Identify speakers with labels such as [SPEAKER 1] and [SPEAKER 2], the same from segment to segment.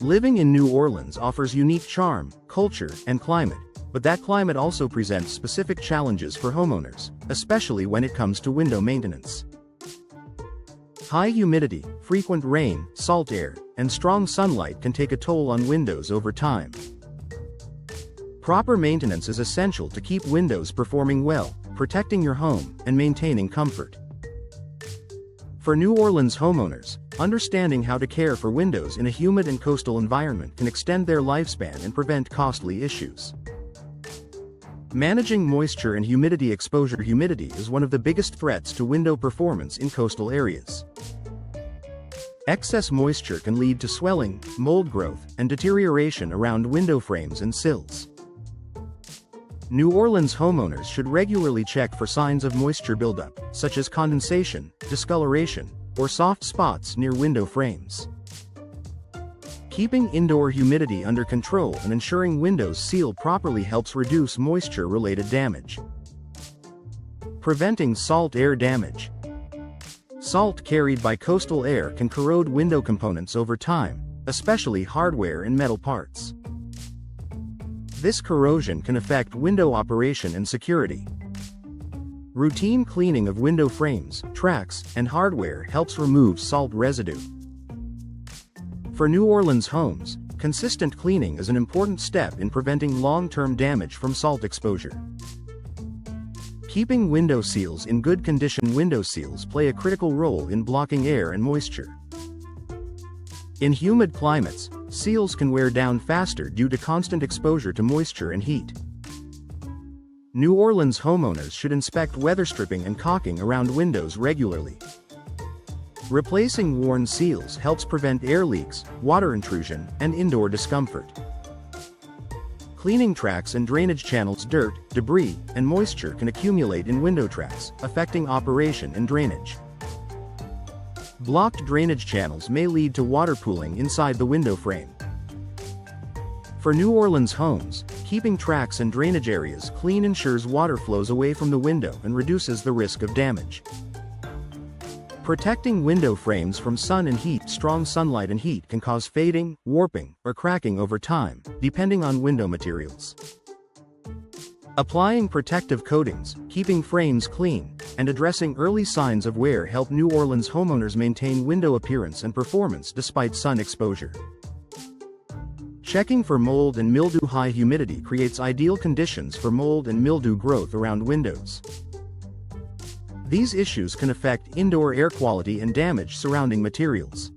[SPEAKER 1] Living in New Orleans offers unique charm, culture, and climate, but that climate also presents specific challenges for homeowners, especially when it comes to window maintenance. High humidity, frequent rain, salt air, and strong sunlight can take a toll on windows over time. Proper maintenance is essential to keep windows performing well, protecting your home, and maintaining comfort. For New Orleans homeowners, understanding how to care for windows in a humid and coastal environment can extend their lifespan and prevent costly issues. Managing moisture and humidity exposure. Humidity is one of the biggest threats to window performance in coastal areas. Excess moisture can lead to swelling, mold growth, and deterioration around window frames and sills. New Orleans homeowners should regularly check for signs of moisture buildup, such as condensation, discoloration, or soft spots near window frames. Keeping indoor humidity under control and ensuring windows seal properly helps reduce moisture-related damage. Preventing salt air damage. Salt carried by coastal air can corrode window components over time, especially hardware and metal parts. This corrosion can affect window operation and security. Routine cleaning of window frames, tracks, and hardware helps remove salt residue. For New Orleans homes, consistent cleaning is an important step in preventing long-term damage from salt exposure. Keeping window seals in good condition. Window seals play a critical role in blocking air and moisture. In humid climates, seals can wear down faster due to constant exposure to moisture and heat. New Orleans homeowners should inspect weather stripping and caulking around windows regularly. Replacing worn seals helps prevent air leaks, water intrusion, and indoor discomfort. Cleaning tracks and drainage channels. Dirt, debris, and moisture can accumulate in window tracks, affecting operation and drainage. Blocked drainage channels may lead to water pooling inside the window frame. For New Orleans homes, keeping tracks and drainage areas clean ensures water flows away from the window and reduces the risk of damage. Protecting window frames from sun and heat. Strong sunlight and heat can cause fading, warping, or cracking over time, depending on window materials. Applying protective coatings, keeping frames clean, and addressing early signs of wear help New Orleans homeowners maintain window appearance and performance despite sun exposure. Checking for mold and mildew. High humidity creates ideal conditions for mold and mildew growth around windows. These issues can affect indoor air quality and damage surrounding materials.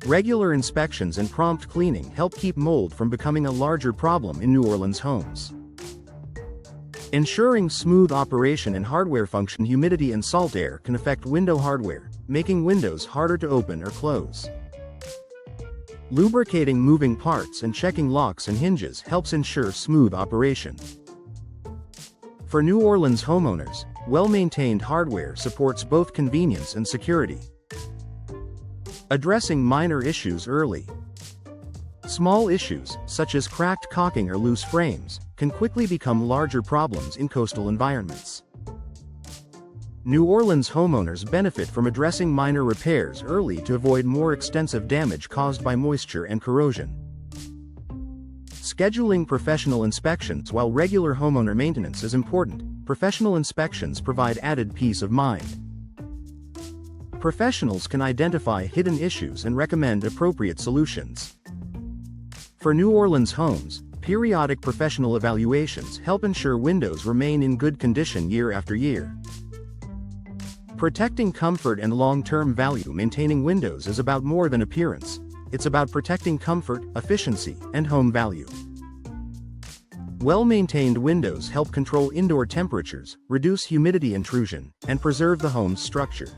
[SPEAKER 1] Regular inspections and prompt cleaning help keep mold from becoming a larger problem in New Orleans homes. Ensuring smooth operation and hardware function. Humidity and salt air can affect window hardware, making windows harder to open or close. Lubricating moving parts and checking locks and hinges helps ensure smooth operation. For New Orleans homeowners, well-maintained hardware supports both convenience and security. Addressing minor issues early. Small issues, such as cracked caulking or loose frames, can quickly become larger problems in coastal environments. New Orleans homeowners benefit from addressing minor repairs early to avoid more extensive damage caused by moisture and corrosion. Scheduling professional inspections. While regular homeowner maintenance is important, professional inspections provide added peace of mind. Professionals can identify hidden issues and recommend appropriate solutions. For New Orleans homes, periodic professional evaluations help ensure windows remain in good condition year after year. Protecting comfort and long-term value. Maintaining windows is about more than appearance. It's about protecting comfort, efficiency, and home value. Well-maintained windows help control indoor temperatures, reduce humidity intrusion, and preserve the home's structure.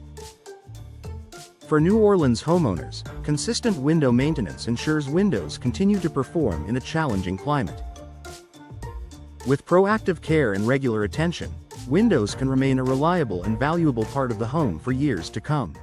[SPEAKER 1] For New Orleans homeowners, consistent window maintenance ensures windows continue to perform in a challenging climate. With proactive care and regular attention, windows can remain a reliable and valuable part of the home for years to come.